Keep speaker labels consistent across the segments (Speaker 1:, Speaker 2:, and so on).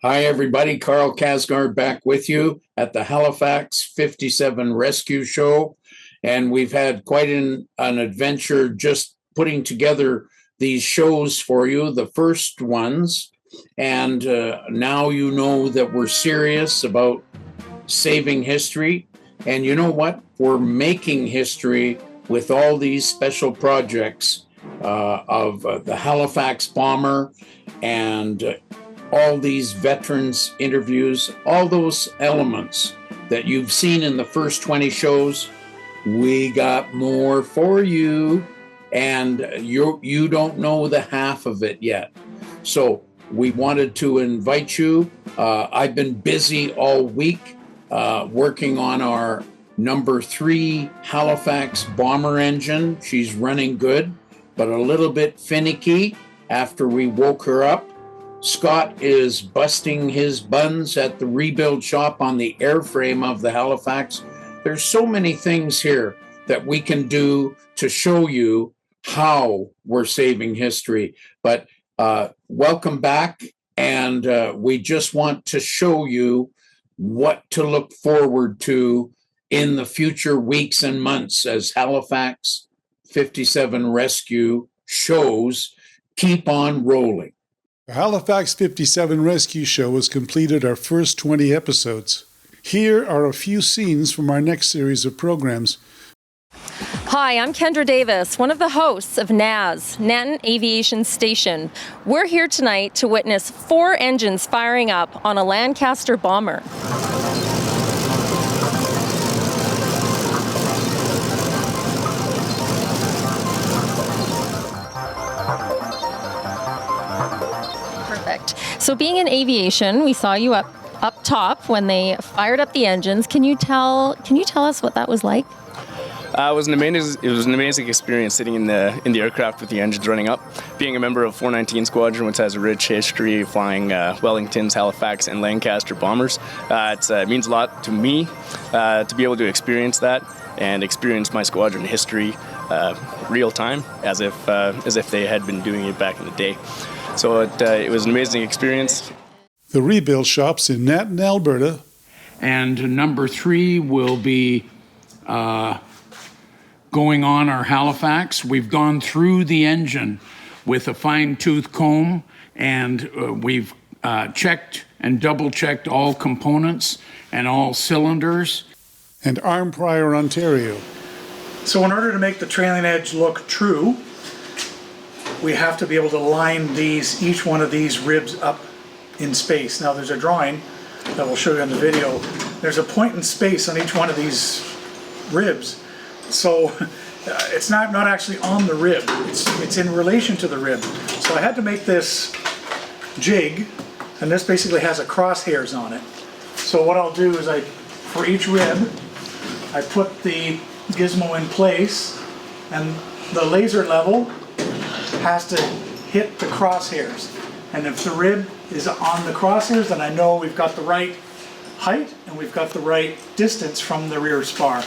Speaker 1: Hi, everybody. Karl Kjarsgaard back with you at the Halifax 57 Rescue Show. And we've had quite an adventure just putting together these shows for you, the first ones. And now you know that we're serious about saving history. And you know what? We're making history with all these special projects of the Halifax Bomber and all these veterans interviews, all those elements that you've seen in the first 20 shows. We got more for you, and you don't know the half of it yet. So we wanted to invite you. I've been busy all week working on our number 3 Halifax Bomber engine. She's running good, but a little bit finicky after we woke her up. Scott is busting his buns at the rebuild shop on the airframe of the Halifax. There's so many things here that we can do to show you how we're saving history. But welcome back, and we just want to show you what to look forward to in the future weeks and months as Halifax 57 Rescue shows keep on rolling.
Speaker 2: The Halifax 57 Rescue Show has completed our first 20 episodes. Here are a few scenes from our next series of programs.
Speaker 3: Hi, I'm Kendra Davis, one of the hosts of NAS, Nanton Aviation Station. We're here tonight to witness 4 engines firing up on a Lancaster bomber. So being in aviation, we saw you up top when they fired up the engines. Can you tell us what that was like?
Speaker 4: It was an amazing experience sitting in the aircraft with the engines running up. Being a member of 419 Squadron, which has a rich history flying Wellingtons, Halifax, and Lancaster bombers, it means a lot to me to be able to experience that and experience my squadron history real time, as if they had been doing it back in the day. So it was an amazing experience.
Speaker 2: The rebuild shops in Nanton, Alberta.
Speaker 1: And number 3 will be going on our Halifax. We've gone through the engine with a fine-tooth comb, and we've checked and double-checked all components and all cylinders.
Speaker 2: And Arnprior, Ontario.
Speaker 5: So in order to make the trailing edge look true, we have to be able to line each one of these ribs up in space. Now there's a drawing that we'll show you in the video. There's a point in space on each one of these ribs. So it's not actually on the rib, it's in relation to the rib. So I had to make this jig, and this basically has a crosshairs on it. So what I'll do is for each rib, I put the gizmo in place, and the laser level has to hit the crosshairs. And if the rib is on the crosshairs, then I know we've got the right height and we've got the right distance from the rear spar.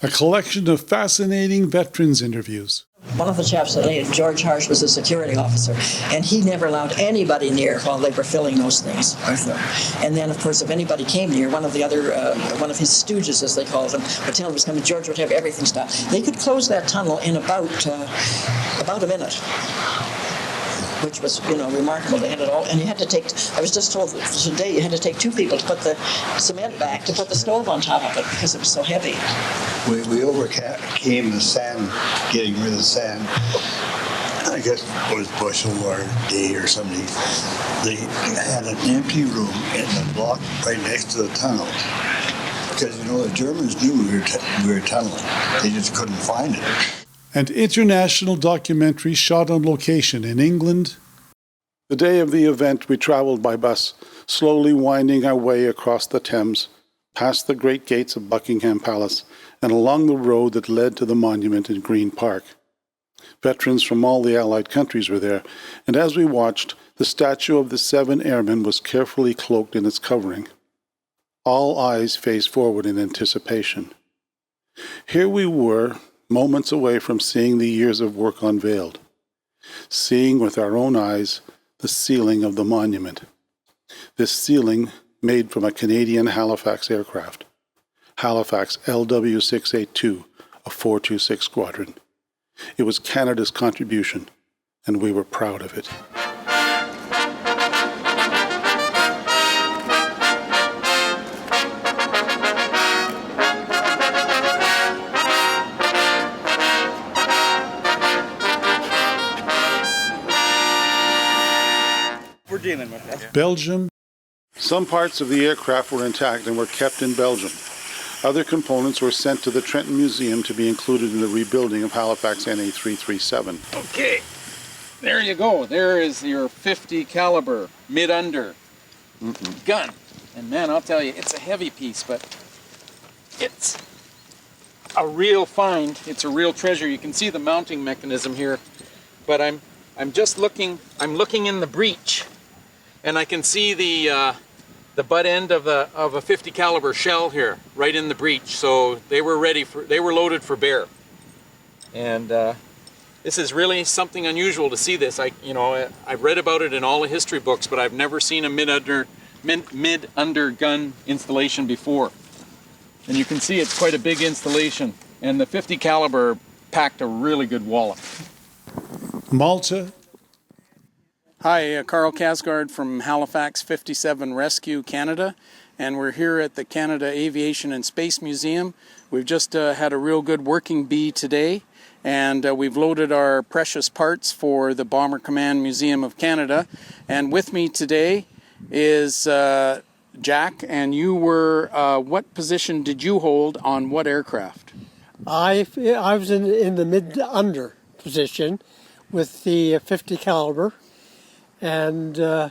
Speaker 2: A collection of fascinating veterans interviews.
Speaker 6: One of the chaps, George Harsh, was a security officer, and he never allowed anybody near while they were filling those things. And then, of course, if anybody came near, one of his stooges, as they called them, would tell him was coming. George would have everything stopped. They could close that tunnel in about a minute, which was, remarkable. They had it all, and you had to take, I was just told today, you had to take 2 people to put the cement back, to put the stove on top of it, because it was so heavy.
Speaker 7: We overcame the sand, getting rid of the sand. I guess it was Bushel or Day or somebody. They had an empty room in the block right next to the tunnel. Because, the Germans knew we were tunneling. They just couldn't find it.
Speaker 2: And international documentary shot on location in England. The day of the event, we traveled by bus, slowly winding our way across the Thames, past the great gates of Buckingham Palace, and along the road that led to the monument in Green Park. Veterans from all the Allied countries were there, and as we watched, the statue of the 7 airmen was carefully cloaked in its covering. All eyes faced forward in anticipation. Here we were, moments away from seeing the years of work unveiled, seeing with our own eyes the ceiling of the monument. This ceiling made from a Canadian Halifax aircraft, Halifax LW682, a 426 squadron. It was Canada's contribution, and we were proud of it.
Speaker 8: We're dealing with that.
Speaker 2: Belgium. Some parts of the aircraft were intact and were kept in Belgium. Other components were sent to the Trenton Museum to be included in the rebuilding of Halifax NA337.
Speaker 8: Okay, there you go. There is your 50 caliber mid-under gun. And man, I'll tell you, it's a heavy piece, but it's a real find. It's a real treasure. You can see the mounting mechanism here, but I'm just looking. I'm looking in the breech, and I can see the butt end of a 50 caliber shell here, right in the breech. So they were loaded for bear. And this is really something unusual to see this. I've read about it in all the history books, but I've never seen a mid-under gun installation before. And you can see it's quite a big installation. And the 50 caliber packed a really good wallop.
Speaker 2: Malta.
Speaker 8: Hi, Karl Kjarsgaard from Halifax 57 Rescue, Canada, and we're here at the Canada Aviation and Space Museum. We've just had a real good working bee today, and we've loaded our precious parts for the Bomber Command Museum of Canada. And with me today is Jack, and you were, what position did you hold on what aircraft?
Speaker 9: I was in the mid-under position with the 50 caliber. And I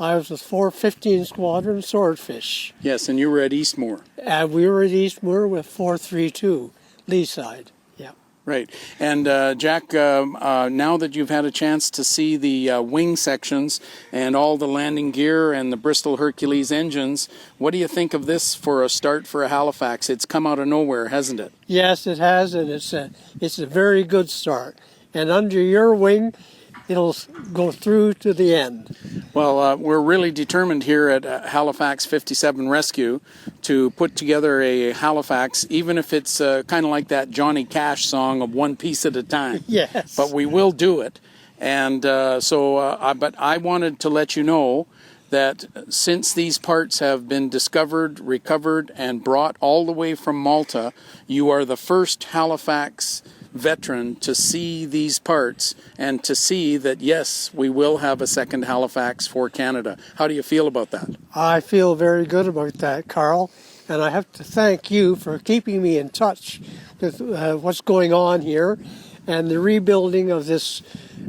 Speaker 9: was with 415 Squadron Swordfish.
Speaker 8: Yes, and you were at Eastmoor.
Speaker 9: And we were at Eastmoor with 432, lee side. Yeah.
Speaker 8: Right. And Jack, now that you've had a chance to see the wing sections and all the landing gear and the Bristol Hercules engines, what do you think of this for a start for a Halifax? It's come out of nowhere, hasn't it?
Speaker 9: Yes, it has, and it's a very good start. And under your wing, it'll go through to the end.
Speaker 8: Well, we're really determined here at Halifax 57 Rescue to put together a Halifax, even if it's kind of like that Johnny Cash song of one piece at a time.
Speaker 9: Yes.
Speaker 8: But we will do it. And but I wanted to let you know that since these parts have been discovered, recovered, and brought all the way from Malta, you are the first Halifax veteran to see these parts and to see that, yes, we will have a second Halifax for Canada. How do you feel about that?
Speaker 9: I feel very good about that, Karl. And I have to thank you for keeping me in touch with what's going on here and the rebuilding of this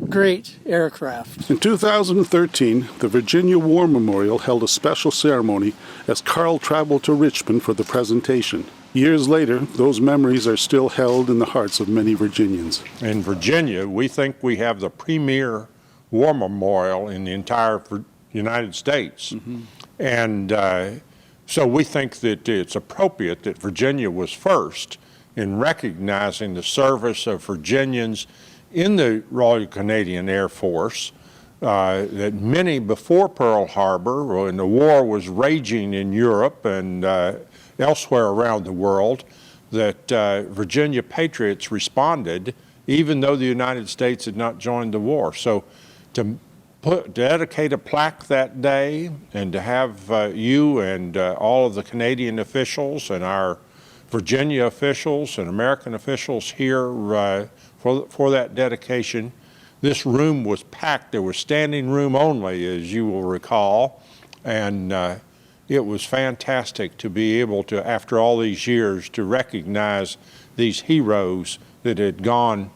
Speaker 9: great aircraft.
Speaker 2: In 2013, the Virginia War Memorial held a special ceremony as Karl traveled to Richmond for the presentation. Years later, those memories are still held in the hearts of many Virginians.
Speaker 10: In Virginia, we think we have the premier war memorial in the entire United States. Mm-hmm. And so we think that it's appropriate that Virginia was first in recognizing the service of Virginians in the Royal Canadian Air Force, that many before Pearl Harbor, when the war was raging in Europe and elsewhere around the world, that Virginia patriots responded, even though the United States had not joined the war. So to dedicate a plaque that day and to have you and all of the Canadian officials and our Virginia officials and American officials here for that dedication, this room was packed. There was standing room only, as you will recall, and it was fantastic to be able to, after all these years, to recognize these heroes that had gone,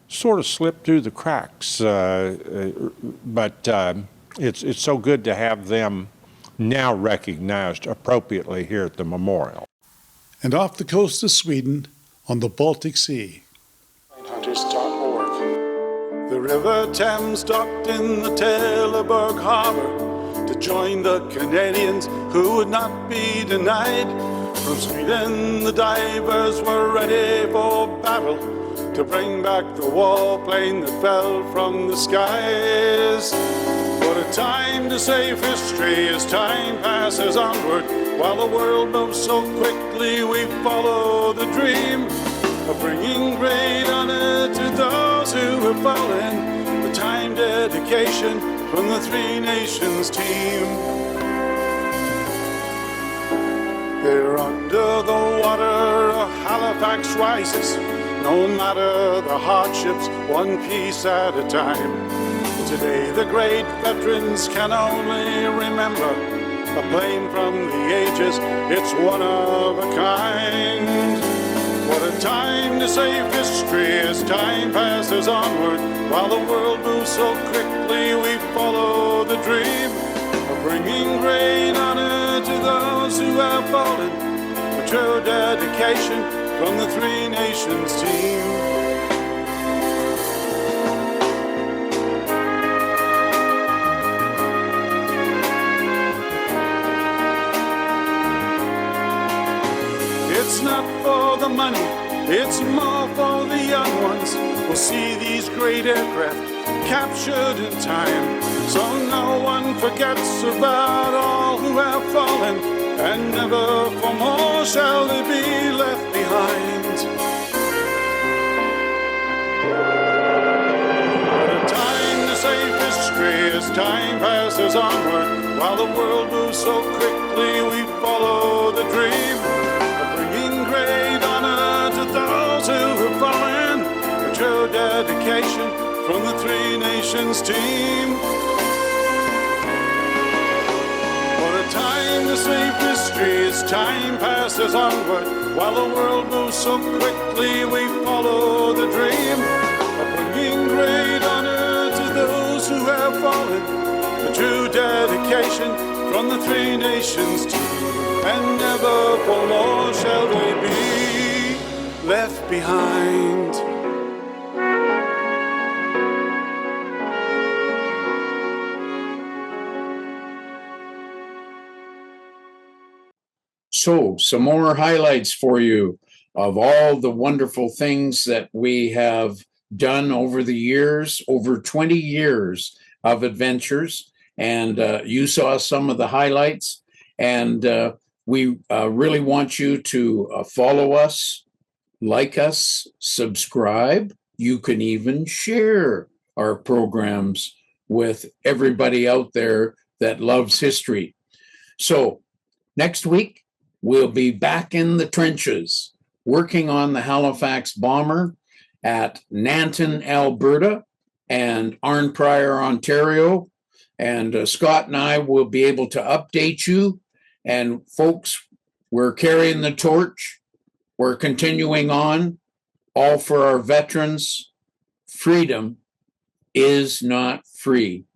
Speaker 10: sort of slipped through the cracks. But it's so good to have them now recognized appropriately here at the memorial.
Speaker 2: And off the coast of Sweden, on the Baltic Sea. Hunters.org. The River Thames docked in the Teleberg Harbor to join the Canadians who would not be denied. From Sweden the divers were ready for battle to bring back the warplane that fell from the skies. What a time to save history as time passes onward. While the world moves so quickly, we follow the dream of bringing great honor to those who have fallen. The time, dedication from the Three Nations team. There under the water, Halifax rises. No matter the hardships, one piece at a time. Today the great veterans can only remember a plane from the ages, it's one of a kind. What a time to save history as time passes onward. While the world moves so quickly, we follow the dream of bringing great honor to those who have fallen. A true dedication from the Three Nations team. It's not for the money, it's more for the young ones. We'll see these great aircraft captured in time, so no one forgets about all who have fallen, and never for more shall they be left behind. What a time to save history as time passes onward. While the world moves so quickly, we follow the dream. Great honor to those who have fallen, a true dedication from the Three Nations team. What a time to save history as time passes onward. While the world moves so quickly, we follow the dream of bringing great honor to those who have fallen, a true dedication from the Three Nations team. And never for more shall they be left behind.
Speaker 1: So, some more highlights for you of all the wonderful things that we have done over the years, over 20 years of adventures. And you saw some of the highlights. And we really want you to follow us, like us, subscribe. You can even share our programs with everybody out there that loves history. So next week, we'll be back in the trenches, working on the Halifax Bomber at Nanton, Alberta, and Arnprior, Ontario. And Scott and I will be able to update you. And folks, we're carrying the torch. We're continuing on, all for our veterans. Freedom is not free.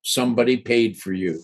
Speaker 1: Somebody paid for you.